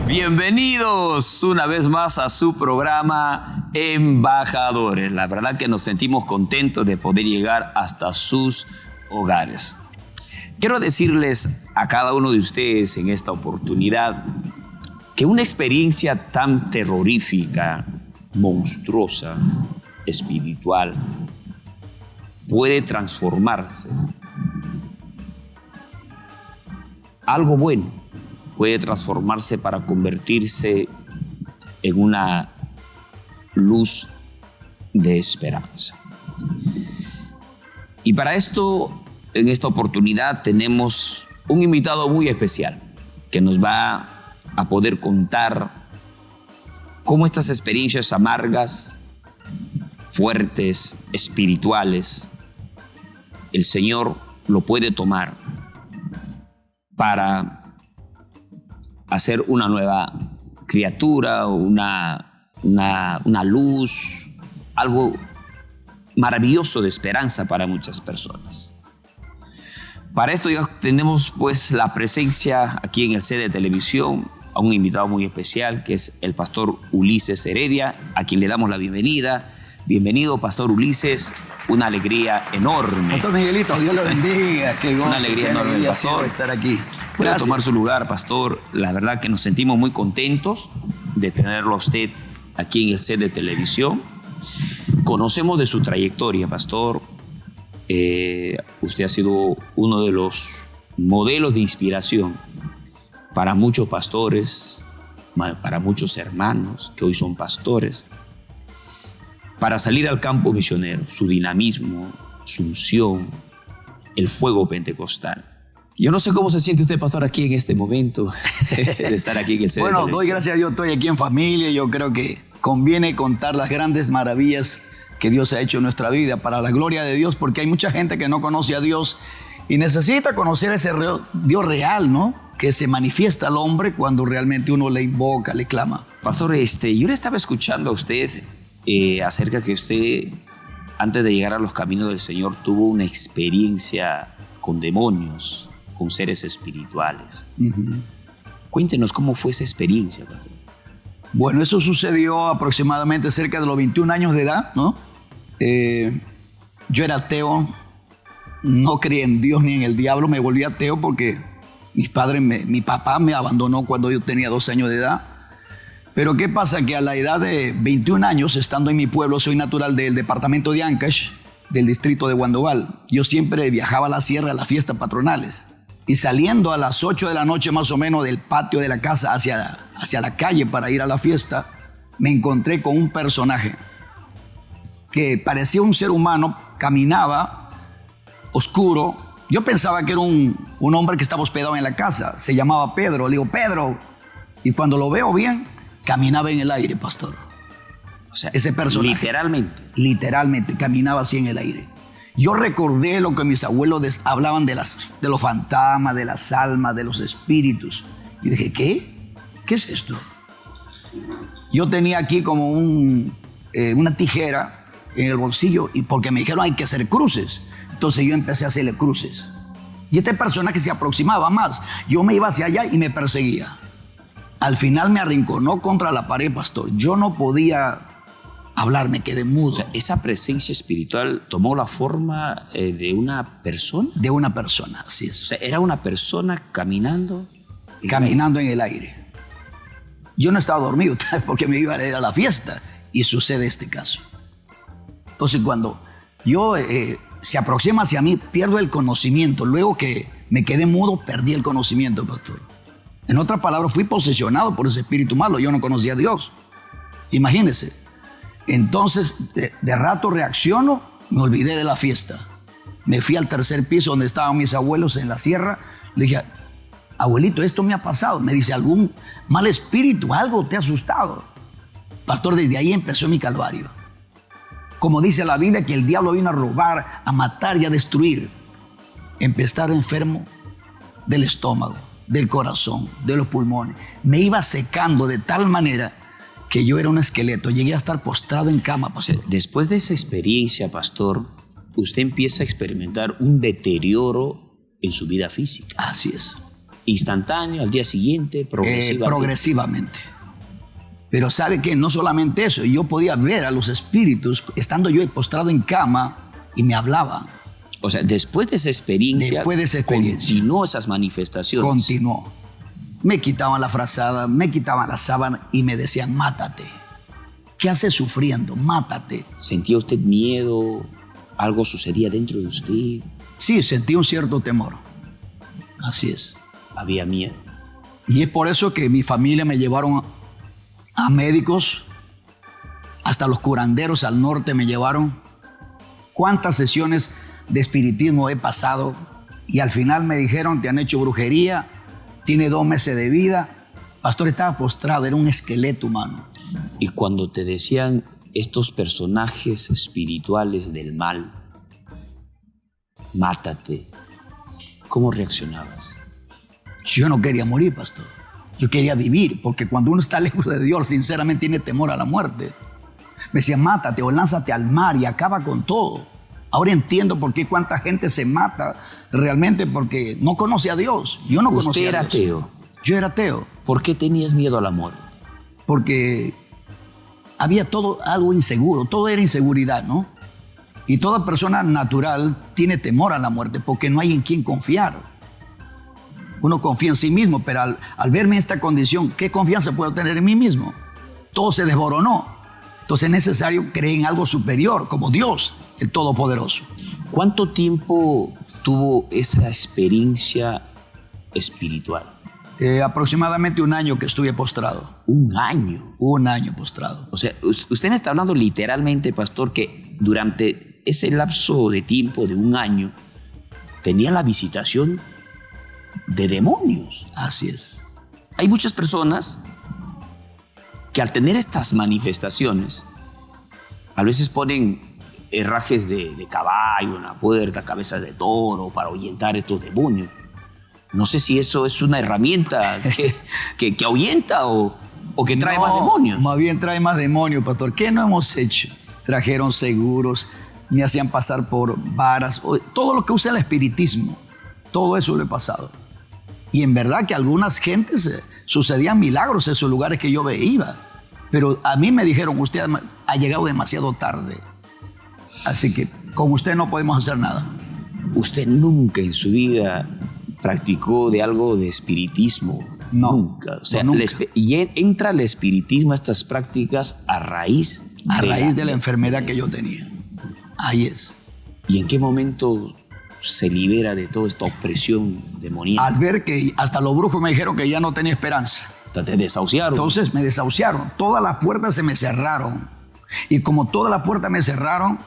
Bienvenidos una vez más a su programa Embajadores. La verdad que nos sentimos contentos de poder llegar hasta sus hogares. Quiero decirles a cada uno de ustedes en esta oportunidad que una experiencia tan terrorífica, monstruosa, espiritual, puede transformarse. Algo bueno puede transformarse para convertirse en una luz de esperanza. Y para esto, en esta oportunidad, tenemos un invitado muy especial que nos va a poder contar cómo estas experiencias amargas, fuertes, espirituales, el Señor lo puede tomar para hacer una nueva criatura, una luz, algo maravilloso de esperanza para muchas personas. Para esto ya tenemos pues la presencia aquí en el set de televisión a un invitado muy especial que es el pastor Ulises Heredia, a quien le damos la bienvenida. Bienvenido, pastor Ulises. Una alegría enorme. Pastor Miguelito, Dios lo bendiga. Qué gozo, una alegría enorme, pastor. Estar aquí. Puede tomar su lugar, pastor. La verdad que nos sentimos muy contentos de tenerlo a usted aquí en el set de televisión. Conocemos de su trayectoria, pastor. Usted ha sido uno de los modelos de inspiración para muchos pastores, para muchos hermanos que hoy son pastores, para salir al campo misionero. Su dinamismo, su unción, el fuego pentecostal. Yo no sé cómo se siente usted, pastor, aquí en este momento de estar aquí en el set de televisión. Doy gracias a Dios, estoy aquí en familia. Yo creo que conviene contar las grandes maravillas que Dios ha hecho en nuestra vida para la gloria de Dios, porque hay mucha gente que no conoce a Dios y necesita conocer ese Dios real, ¿no? Que se manifiesta al hombre cuando realmente uno le invoca, le clama. Pastor, yo le estaba escuchando a usted acerca que usted, antes de llegar a los caminos del Señor, tuvo una experiencia con demonios, con seres espirituales. Cuéntenos cómo fue esa experiencia, pastor. Bueno, eso sucedió aproximadamente cerca de los 21 años de edad, ¿no? Yo era ateo, no creía en Dios ni en el diablo, me volví ateo porque mi papá me abandonó cuando yo tenía 12 años de edad. Pero ¿qué pasa? Que a la edad de 21 años, estando en mi pueblo, soy natural del departamento de Ancash, del distrito de Guandoval. Yo siempre viajaba a la sierra a las fiestas patronales. Y saliendo a las 8 de la noche más o menos del patio de la casa hacia la calle para ir a la fiesta, me encontré con un personaje que parecía un ser humano, caminaba oscuro. Yo pensaba que era un hombre que estaba hospedado en la casa. Se llamaba Pedro. Le digo, Pedro. Y cuando lo veo bien, caminaba en el aire, pastor. O sea, ese personaje. Literalmente, caminaba así en el aire. Yo recordé lo que mis abuelos hablaban de los fantasmas, de las almas, de los espíritus. Y dije, ¿qué? ¿Qué es esto? Yo tenía aquí como una tijera en el bolsillo y porque me dijeron hay que hacer cruces. Entonces yo empecé a hacerle cruces. Y este personaje se aproximaba más. Yo me iba hacia allá y me perseguía. Al final me arrinconó contra la pared, pastor. Yo no podía hablar, me quedé mudo. O sea, esa presencia espiritual tomó la forma de una persona. De una persona, así es. O sea, era una persona caminando. Caminando en el aire. Yo no estaba dormido porque me iba a ir a la fiesta y sucede este caso. Entonces cuando se aproxima hacia mí, pierdo el conocimiento. Luego que me quedé mudo, perdí el conocimiento, pastor. En otras palabras, fui posesionado por ese espíritu malo. Yo no conocía a Dios. Imagínense. Entonces, de rato reacciono, me olvidé de la fiesta. Me fui al tercer piso donde estaban mis abuelos en la sierra. Le dije, abuelito, esto me ha pasado. Me dice, algún mal espíritu, algo te ha asustado. Pastor, desde ahí empezó mi calvario. Como dice la Biblia, que el diablo vino a robar, a matar y a destruir. Empecé a estar enfermo del estómago, del corazón, de los pulmones. Me iba secando de tal manera que yo era un esqueleto. Llegué a estar postrado en cama, pastor. Después de esa experiencia, pastor, usted empieza a experimentar un deterioro en su vida física. Así es. Instantáneo, al día siguiente, progresivamente. Progresivamente. Pero ¿sabe qué? No solamente eso, yo podía ver a los espíritus estando yo postrado en cama y me hablaban. O sea, después de esa experiencia, continuó esas manifestaciones. Continuó. Me quitaban la frazada, me quitaban la sábana y me decían, mátate. ¿Qué haces sufriendo? Mátate. ¿Sentía usted miedo? ¿Algo sucedía dentro de usted? Sí, sentí un cierto temor. Así es. Había miedo. Y es por eso que mi familia me llevaron a médicos, hasta los curanderos al norte me llevaron. ¿Cuántas sesiones de espiritismo he pasado? Y al final me dijeron, te han hecho brujería, tiene 2 meses de vida. Pastor, estaba postrado, era un esqueleto humano. Y cuando te decían estos personajes espirituales del mal, mátate, ¿cómo reaccionabas? Yo no quería morir, pastor. Yo quería vivir, porque cuando uno está lejos de Dios, sinceramente tiene temor a la muerte. Me decían, mátate o lánzate al mar y acaba con todo. Ahora entiendo por qué cuánta gente se mata realmente porque no conoce a Dios. Yo no conocía a Dios. ¿Usted era ateo? Yo era ateo. ¿Por qué tenías miedo a la muerte? Porque había todo algo inseguro, todo era inseguridad, ¿no? Y toda persona natural tiene temor a la muerte porque no hay en quien confiar. Uno confía en sí mismo, pero al verme en esta condición, ¿qué confianza puedo tener en mí mismo? Todo se desboronó. Entonces es necesario creer en algo superior, como Dios, el Todopoderoso. ¿Cuánto tiempo tuvo esa experiencia espiritual? Aproximadamente 1 año que estuve postrado. ¿1 año? 1 año postrado. O sea, usted me está hablando literalmente, pastor, que durante ese lapso de tiempo de 1 año tenía la visitación de demonios. Así es. Hay muchas personas que al tener estas manifestaciones, a veces ponen herrajes de caballo en la puerta, cabezas de toro para ahuyentar estos demonios. No sé si eso es una herramienta que ahuyenta o que trae más demonios. Más bien trae más demonios, pastor. ¿Qué no hemos hecho? Trajeron seguros, me hacían pasar por varas, todo lo que usa el espiritismo, todo eso lo he pasado. Y en verdad que a algunas gentes sucedían milagros en esos lugares que yo iba. Pero a mí me dijeron, usted ha llegado demasiado tarde. Así que con usted no podemos hacer nada. ¿Usted nunca en su vida practicó de algo de espiritismo? No. Nunca. O sea, no, nunca. Y entra el espiritismo a estas prácticas a raíz de la enfermedad que yo tenía. Ahí es. ¿Y en qué momento se libera de toda esta opresión demoníaca? Al ver que hasta los brujos me dijeron que ya no tenía esperanza. Te desahuciaron. Entonces me desahuciaron. Todas las puertas se me cerraron. Y como todas las puertas me cerraron,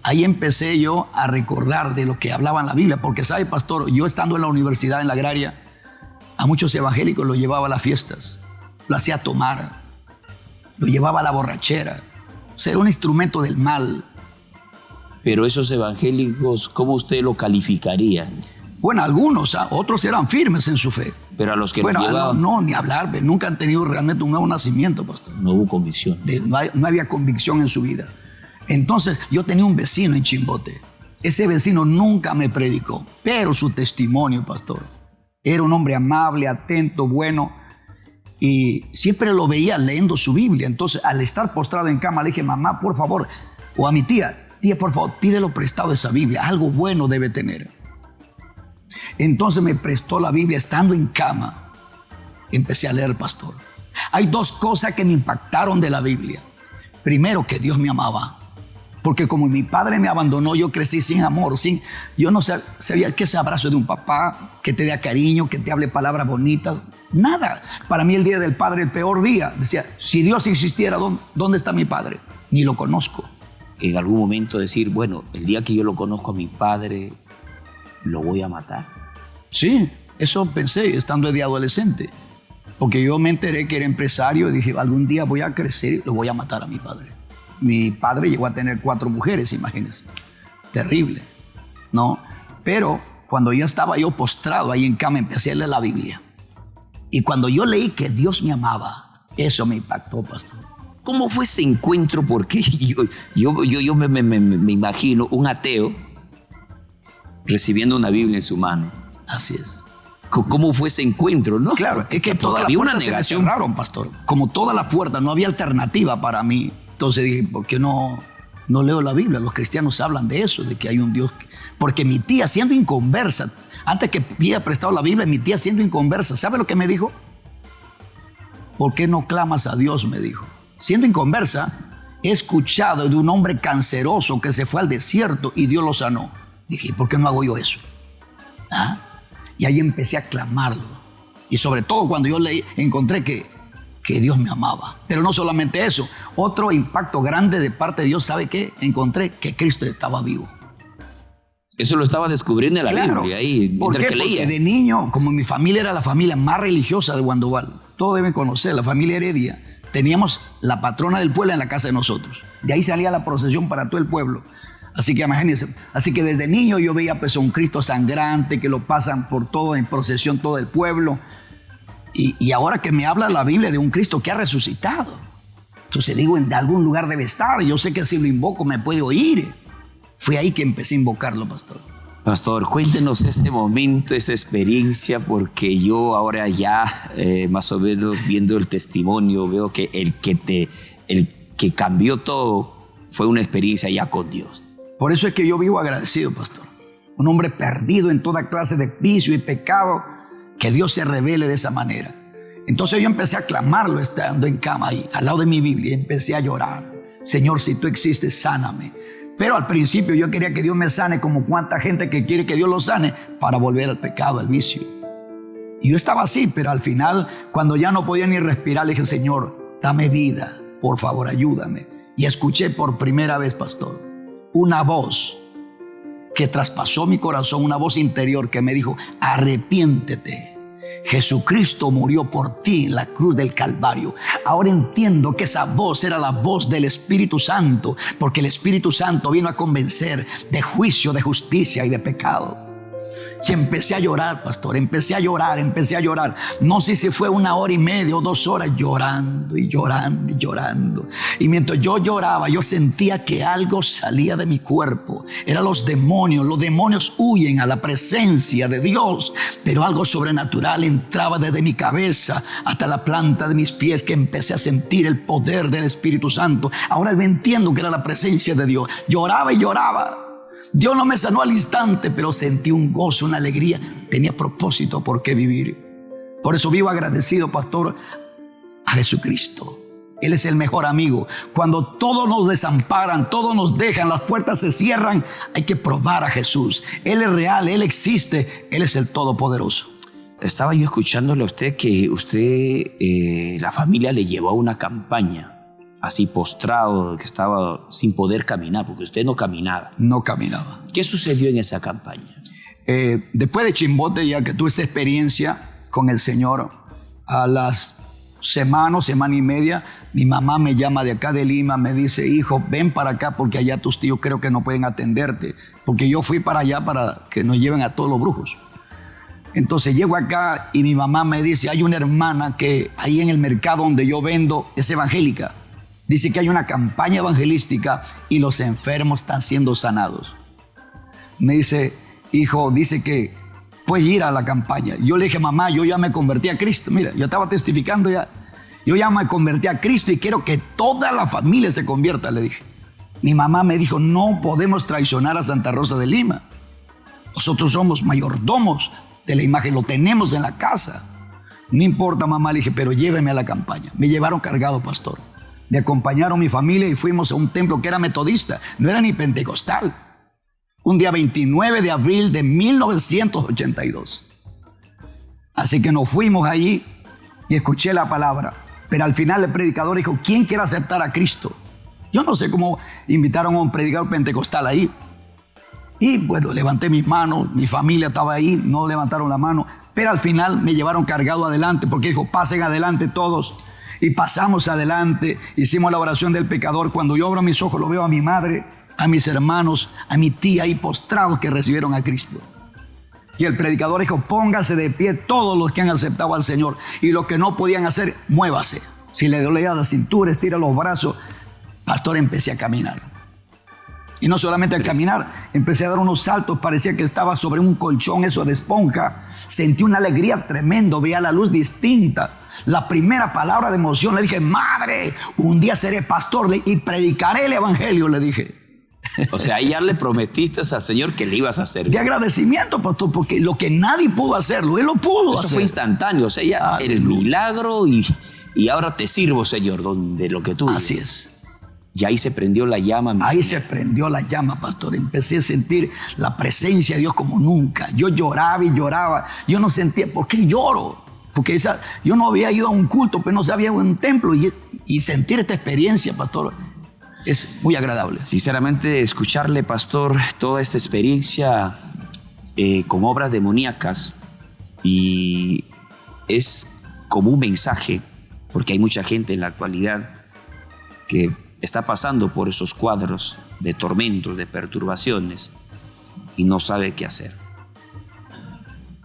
ahí empecé yo a recordar de lo que hablaba en la Biblia. Porque, ¿sabe, pastor? Yo estando en la universidad, en la agraria, a muchos evangélicos los llevaba a las fiestas. Lo hacía tomar. Lo llevaba a la borrachera. O sea, era un instrumento del mal. Pero esos evangélicos, ¿cómo usted lo calificaría? Bueno, algunos, otros eran firmes en su fe. Pero a los que no llegaban... No, ni hablar, nunca han tenido realmente un nuevo nacimiento, pastor. No hubo convicción. No había convicción en su vida. Entonces, yo tenía un vecino en Chimbote. Ese vecino nunca me predicó, pero su testimonio, pastor, era un hombre amable, atento, bueno, y siempre lo veía leyendo su Biblia. Entonces, al estar postrado en cama, le dije, mamá, por favor, o a mi tía, por favor, pídelo prestado esa Biblia, algo bueno debe tener. Entonces me prestó la Biblia estando en cama. Empecé a leer, pastor. Hay 2 cosas que me impactaron de la Biblia. Primero, que Dios me amaba. Porque como mi padre me abandonó, yo crecí sin amor. Yo no sabía qué es ese abrazo de un papá, que te dé cariño, que te hable palabras bonitas. Nada. Para mí el día del padre, el peor día. Decía, si Dios existiera, ¿dónde está mi padre? Ni lo conozco. En algún momento decir, bueno, el día que yo lo conozco a mi padre, lo voy a matar. Sí, eso pensé estando de adolescente. Porque yo me enteré que era empresario y dije, algún día voy a crecer y lo voy a matar a mi padre. Mi padre llegó a tener 4 mujeres, imagínense. Terrible, ¿no? Pero cuando yo estaba postrado ahí en cama, empecé a leer la Biblia. Y cuando yo leí que Dios me amaba, eso me impactó, pastor. ¿Cómo fue ese encuentro? Porque yo me imagino un ateo recibiendo una Biblia en su mano. Así es. cómo fue ese encuentro, ¿no? Claro, es que todas las puertas se me cerraron, pastor. Como todas las puertas, no había alternativa para mí. Entonces dije, ¿por qué no leo la Biblia? Los cristianos hablan de eso, de que hay un Dios. Porque mi tía, siendo inconversa, antes que pida prestado la Biblia, mi tía siendo inconversa, ¿sabe lo que me dijo? ¿Por qué no clamas a Dios? Me dijo. Siendo inconversa, he escuchado de un hombre canceroso que se fue al desierto y Dios lo sanó. Dije, ¿por qué no hago yo eso? ¿Ah? Y ahí empecé a clamarlo. Y sobre todo cuando yo leí, encontré que Dios me amaba. Pero no solamente eso. Otro impacto grande de parte de Dios, ¿sabe qué? Encontré que Cristo estaba vivo. Eso lo estaba descubriendo en la Biblia, ahí, mientras que leía. Porque de niño, como mi familia era la familia más religiosa de Guandoval, todos deben conocer, la familia Heredia, teníamos la patrona del pueblo en la casa de nosotros. De ahí salía la procesión para todo el pueblo. Así que imagínense, así que desde niño yo veía pues a un Cristo sangrante que lo pasan por todo, en procesión todo el pueblo. Y ahora que me habla la Biblia de un Cristo que ha resucitado. Entonces digo, en algún lugar debe estar. Yo sé que si lo invoco me puede oír. Fue ahí que empecé a invocarlo, pastor. Pastor, cuéntenos ese momento, esa experiencia, porque yo ahora ya más o menos viendo el testimonio veo que el que cambió todo fue una experiencia ya con Dios. Por eso es que yo vivo agradecido, pastor. Un hombre perdido en toda clase de vicio y pecado, que Dios se revele de esa manera. Entonces yo empecé a clamarlo estando en cama ahí, al lado de mi Biblia, y empecé a llorar. Señor, si tú existes, sáname. Pero al principio yo quería que Dios me sane, como cuánta gente que quiere que Dios lo sane para volver al pecado, al vicio. Y yo estaba así, pero al final, cuando ya no podía ni respirar, le dije, Señor, dame vida, por favor, ayúdame. Y escuché por primera vez, pastor, una voz que traspasó mi corazón, una voz interior que me dijo, arrepiéntete. Jesucristo murió por ti en la cruz del Calvario. Ahora entiendo que esa voz era la voz del Espíritu Santo, porque el Espíritu Santo vino a convencer de juicio, de justicia y de pecado. Y empecé a llorar, pastor, empecé a llorar. No sé si fue 1 hora y media o 2 horas llorando y llorando y llorando. Y mientras yo lloraba, yo sentía que algo salía de mi cuerpo. Eran los demonios. Los demonios huyen a la presencia de Dios, pero algo sobrenatural entraba desde mi cabeza hasta la planta de mis pies, que empecé a sentir el poder del Espíritu Santo. Ahora me entiendo que era la presencia de Dios. Lloraba y lloraba. Dios no me sanó al instante, pero sentí un gozo, una alegría. Tenía propósito por qué vivir. Por eso vivo agradecido, pastor, a Jesucristo. Él es el mejor amigo. Cuando todos nos desamparan, todos nos dejan, las puertas se cierran, hay que probar a Jesús. Él es real, Él existe, Él es el Todopoderoso. Estaba yo escuchándole a usted que la familia le llevó a una campaña. Así postrado, que estaba sin poder caminar, porque usted no caminaba. No caminaba. ¿Qué sucedió en esa campaña? Después de Chimbote, ya que tuve esta experiencia con el Señor, a las semana y media, mi mamá me llama de acá de Lima, me dice, hijo, ven para acá porque allá tus tíos creo que no pueden atenderte, porque yo fui para allá para que nos lleven a todos los brujos. Entonces llego acá y mi mamá me dice, hay una hermana que ahí en el mercado donde yo vendo es evangélica. Dice que hay una campaña evangelística y los enfermos están siendo sanados. Me dice, hijo, dice que puedes ir a la campaña. Yo le dije, mamá, yo ya me convertí a Cristo. Mira, yo estaba testificando ya. Yo ya me convertí a Cristo y quiero que toda la familia se convierta, le dije. Mi mamá me dijo, no podemos traicionar a Santa Rosa de Lima. Nosotros somos mayordomos de la imagen, lo tenemos en la casa. No importa, mamá, le dije, pero lléveme a la campaña. Me llevaron cargado, pastor. Me acompañaron mi familia y fuimos a un templo que era metodista, no era ni pentecostal. Un día 29 de abril de 1982. Así que nos fuimos allí y escuché la palabra. Pero al final el predicador dijo, ¿quién quiere aceptar a Cristo? Yo no sé cómo invitaron a un predicador pentecostal ahí. Y bueno, levanté mis manos, mi familia estaba ahí, no levantaron la mano. Pero al final me llevaron cargado adelante porque dijo, pasen adelante todos. Y pasamos adelante, hicimos la oración del pecador. Cuando yo abro mis ojos lo veo a mi madre, a mis hermanos, a mi tía ahí postrados que recibieron a Cristo. Y el predicador dijo, póngase de pie todos los que han aceptado al Señor. Y los que no podían hacer, muévase. Si le dolía la cintura, estira los brazos. Pastor, empecé a caminar. Y no solamente al caminar, empecé a dar unos saltos, parecía que estaba sobre un colchón, eso de esponja. Sentí una alegría tremenda, veía la luz distinta. La primera palabra de emoción, le dije, madre, un día seré pastor y predicaré el evangelio, le dije. O sea, ahí ya le prometiste al Señor que le ibas a hacer. De agradecimiento, pastor, porque lo que nadie pudo hacerlo, Él lo pudo hacer. Eso fue instantáneo, o sea, ya el milagro y ahora te sirvo, Señor, de lo que tú dices. Así es. Y ahí se prendió la llama. Ahí se prendió la llama, pastor. Empecé a sentir la presencia de Dios como nunca. Yo lloraba y lloraba. Yo no sentía, ¿por qué lloro? Porque yo no había ido a un culto, pero no sabía un templo. Y sentir esta experiencia, pastor, es muy agradable. Sinceramente, escucharle, pastor, toda esta experiencia con obras demoníacas, y es como un mensaje, porque hay mucha gente en la actualidad que está pasando por esos cuadros de tormentos, de perturbaciones, y no sabe qué hacer.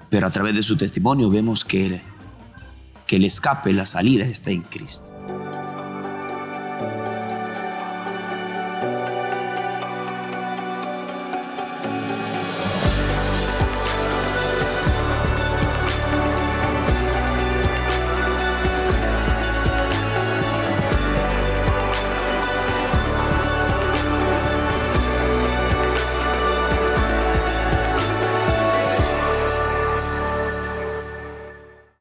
Pero a través de su testimonio vemos que el escape, la salida está en Cristo.